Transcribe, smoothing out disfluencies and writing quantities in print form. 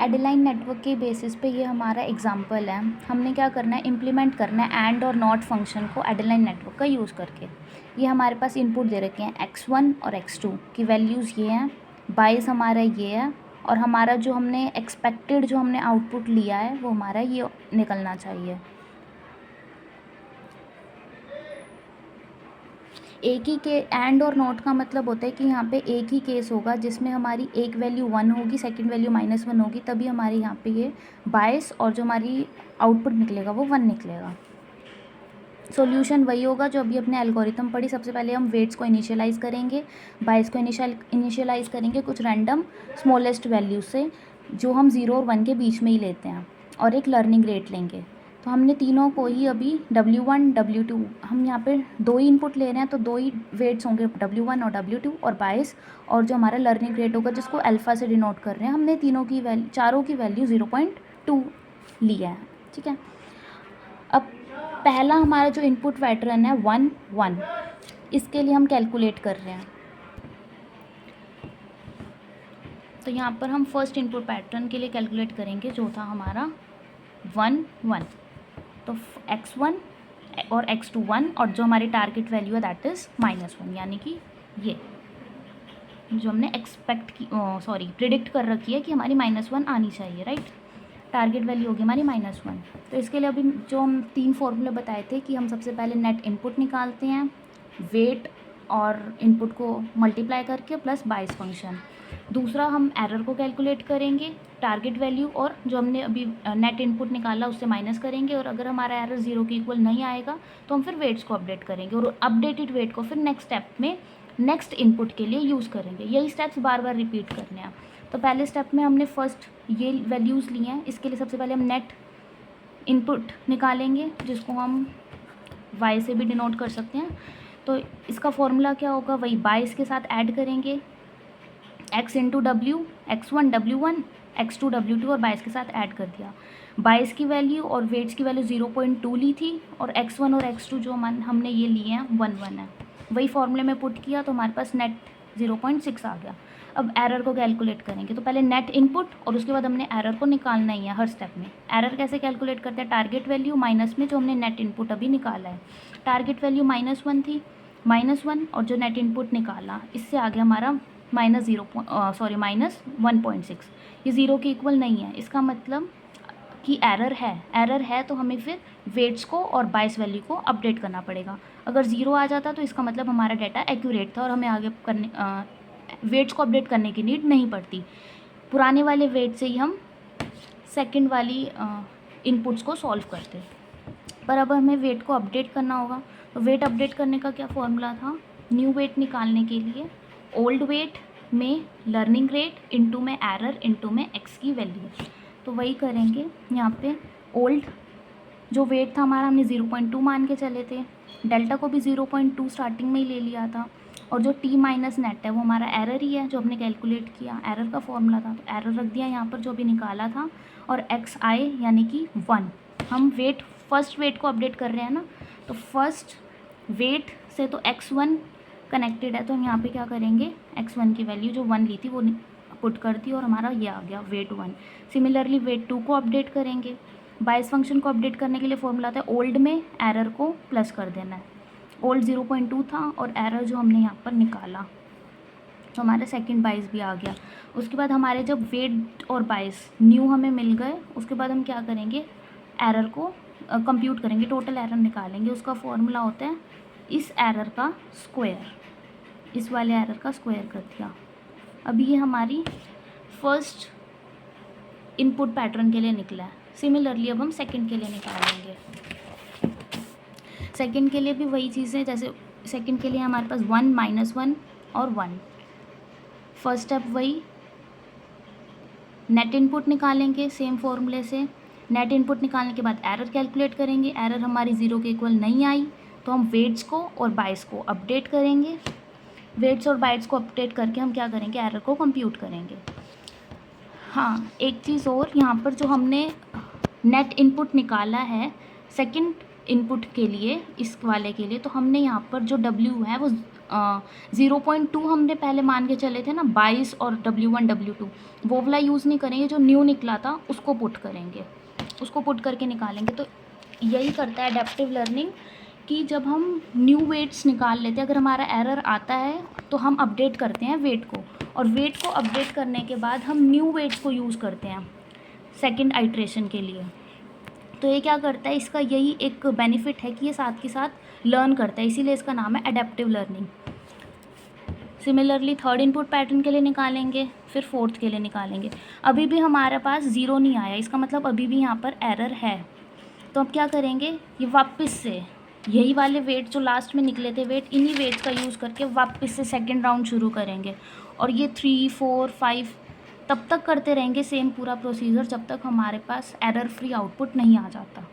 Adeline network के basis पे ये हमारा एग्जांपल है। हमने क्या करना है, इम्प्लीमेंट करना है एंड और नॉट फंक्शन को एडेलाइन नेटवर्क का यूज़ करके। ये हमारे पास इनपुट दे रखे हैं x1 और x2 की वैल्यूज़ ये हैं, बाइस हमारा ये है, और हमारा जो हमने एक्सपेक्टेड जो हमने आउटपुट लिया है वो हमारा ये निकलना चाहिए। एक ही के एंड और नॉट का मतलब होता है कि यहाँ पे एक ही केस होगा जिसमें हमारी एक वैल्यू 1 होगी, सेकंड वैल्यू -1 होगी, तभी हमारे यहाँ पे ये बायस और जो हमारी आउटपुट निकलेगा वो 1 निकलेगा। सॉल्यूशन वही होगा जो अभी अपने एल्गोरिथम पढ़ी। सबसे पहले हम वेट्स को इनिशियलाइज़ करेंगे, बायस को इनिशियलाइज़ करेंगे कुछ रैंडम स्मॉलेस्ट वैल्यू से जो हम 0 और 1 के बीच में ही लेते हैं, और एक लर्निंग रेट लेंगे। तो हमने तीनों को ही अभी W1 W2, हम यहाँ पे दो ही इनपुट ले रहे हैं तो दो ही वेट्स होंगे, W1 और W2 और बायस, और जो हमारा लर्निंग रेट होगा जिसको अल्फ़ा से डिनोट कर रहे हैं, हमने तीनों की वैल्यू, चारों की वैल्यू 0.2 लिया है। ठीक है, अब पहला हमारा जो इनपुट पैटर्न है 1 1, इसके लिए हम कैलकुलेट कर रहे हैं। तो यहाँ पर हम फर्स्ट इनपुट पैटर्न के लिए कैलकुलेट करेंगे जो था हमारा 1 1। तो x1 और x2 1, और जो हमारी टारगेट वैल्यू है दैट इज़ -1, यानी कि ये जो हमने प्रिडिक्ट कर रखी है कि हमारी -1 आनी चाहिए, राइट। टारगेट वैल्यू होगी हमारी -1। तो इसके लिए अभी जो हम 3 फॉर्मूले बताए थे कि हम सबसे पहले नेट इनपुट निकालते हैं, वेट और इनपुट को मल्टीप्लाई करके प्लस बायस फंक्शन। दूसरा हम एरर को कैलकुलेट करेंगे, टारगेट वैल्यू और जो हमने अभी नेट इनपुट निकाला उससे माइनस करेंगे, और अगर हमारा एरर 0 के इक्वल नहीं आएगा तो हम फिर वेट्स को अपडेट करेंगे, और अपडेटेड वेट को फिर नेक्स्ट स्टेप में नेक्स्ट इनपुट के लिए यूज़ करेंगे। यही स्टेप्स बार बार रिपीट करने हैं। तो पहले स्टेप में हमने फर्स्ट ये वैल्यूज़ लिए हैं, इसके लिए सबसे पहले हम नेट इनपुट निकालेंगे जिसको हम y से भी डिनोट कर सकते हैं। तो इसका फॉर्मूला क्या होगा, वही बायस के साथ ऐड करेंगे, x into W, x1 W1, x2 W2, और बायस के साथ ऐड कर दिया। बायस की वैल्यू और वेट्स की वैल्यू 0.2 ली थी, और x1 और x2 जो हमने ये लिए हैं 1 1 है, वही फॉर्मूले में पुट किया तो हमारे पास नेट 0.6 आ गया। अब एरर को कैलकुलेट करेंगे, तो पहले नेट इनपुट और उसके बाद हमने एरर को निकालना ही है हर स्टेप में। एरर कैसे कैलकुलेट करते हैं, टारगेट वैल्यू माइनस में जो हमने नेट इनपुट अभी निकाला है। टारगेट वैल्यू -1 थी, -1 और जो नेट इनपुट निकाला इससे आ गया हमारा -1.6। ये 0 के इक्वल नहीं है, इसका मतलब कि एरर है तो हमें फिर वेट्स को और बायस वैल्यू को अपडेट करना पड़ेगा। अगर 0 आ जाता तो इसका मतलब हमारा डाटा एक्यूरेट था और हमें आगे करने वेट्स को अपडेट करने की नीड नहीं पड़ती। पुराने वाले वेट से ही हम सेकंड वाली इनपुट्स को सॉल्व करते। पर अब हमें वेट को अपडेट करना होगा, तो वेट अपडेट करने का क्या फॉर्मूला था, न्यू वेट निकालने के लिए ओल्ड वेट में लर्निंग रेट इंटू में एरर इंटू में एक्स की वैल्यू। तो वही करेंगे यहाँ पे। ओल्ड जो वेट था हमारा हमने 0.2 मान के चले थे, डेल्टा को भी 0.2 स्टार्टिंग में ही ले लिया था, और जो t माइनस नेट है वो हमारा एरर ही है जो हमने कैलकुलेट किया, एरर का फॉर्मूला था तो एरर रख दिया यहाँ पर जो भी निकाला था, और xi यानी कि 1। हम वेट फर्स्ट वेट को अपडेट कर रहे हैं ना, तो फर्स्ट वेट से तो x1 कनेक्टेड है, तो हम यहाँ पे क्या करेंगे, x1 की वैल्यू जो 1 ली थी वो पुट कर दी और हमारा ये आ गया वेट 1। सिमिलरली वेट 2 को अपडेट करेंगे। बायस फंक्शन को अपडेट करने के लिए फॉर्मूला था ओल्ड में एरर को प्लस कर देना है। ओल्ड 0.2 था और एरर जो हमने यहाँ पर निकाला तो हमारा सेकंड बायस भी आ गया। उसके बाद हमारे जब वेट और बायस न्यू हमें मिल गए, उसके बाद हम क्या करेंगे, एरर को कंप्यूट करेंगे, टोटल एरर निकालेंगे। उसका फॉर्मूला होता है इस एरर का स्क्वायर, इस वाले एरर का स्क्वायर कर दिया। अभी ये हमारी फर्स्ट इनपुट पैटर्न के लिए निकला है। सिमिलरली अब हम सेकंड के लिए निकालेंगे। सेकंड के लिए भी वही चीज़ है, जैसे सेकंड के लिए हमारे पास 1 -1 और 1। फर्स्ट स्टेप वही, नेट इनपुट निकालेंगे सेम फॉर्मूले से। नेट इनपुट निकालने के बाद एरर कैलकुलेट करेंगे। एरर हमारी 0 के इक्वल नहीं आई तो हम वेट्स को और बायस को अपडेट करेंगे। वेट्स और बायस को अपडेट करके हम क्या करेंगे, एरर को कंप्यूट करेंगे। हाँ, एक चीज़ और, यहाँ पर जो हमने नेट इनपुट निकाला है सेकंड इनपुट के लिए, इस वाले के लिए, तो हमने यहाँ पर जो W है वो 0.2 हमने पहले मान के चले थे ना 22 और W1 W2, वो वाला यूज़ नहीं करेंगे, जो न्यू निकला था उसको पुट करेंगे, उसको पुट करके निकालेंगे। तो यही करता है एडेप्टिव लर्निंग कि जब हम न्यू वेट्स निकाल लेते हैं, अगर हमारा एरर आता है तो हम अपडेट करते हैं वेट को, और वेट को अपडेट करने के बाद हम न्यू वेट्स को यूज़ करते हैं सेकंड आइट्रेशन के लिए। तो ये क्या करता है, इसका यही एक बेनिफिट है कि ये साथ के साथ लर्न करता है, इसीलिए इसका नाम है adaptive learning. Similarly third input pattern के लिए निकालेंगे, फिर फोर्थ के लिए निकालेंगे। अभी भी हमारे पास 0 नहीं आया, इसका मतलब अभी भी यहाँ पर एरर है। तो अब क्या करेंगे, ये वापस से यही वाले वेट जो लास्ट में निकले थे वेट, इन्हीं वेट्स का यूज़ करके वापस से सेकेंड राउंड शुरू करेंगे, और ये 3, 4, 5 तब तक करते रहेंगे सेम पूरा प्रोसीजर, जब तक हमारे पास एरर फ्री आउटपुट नहीं आ जाता।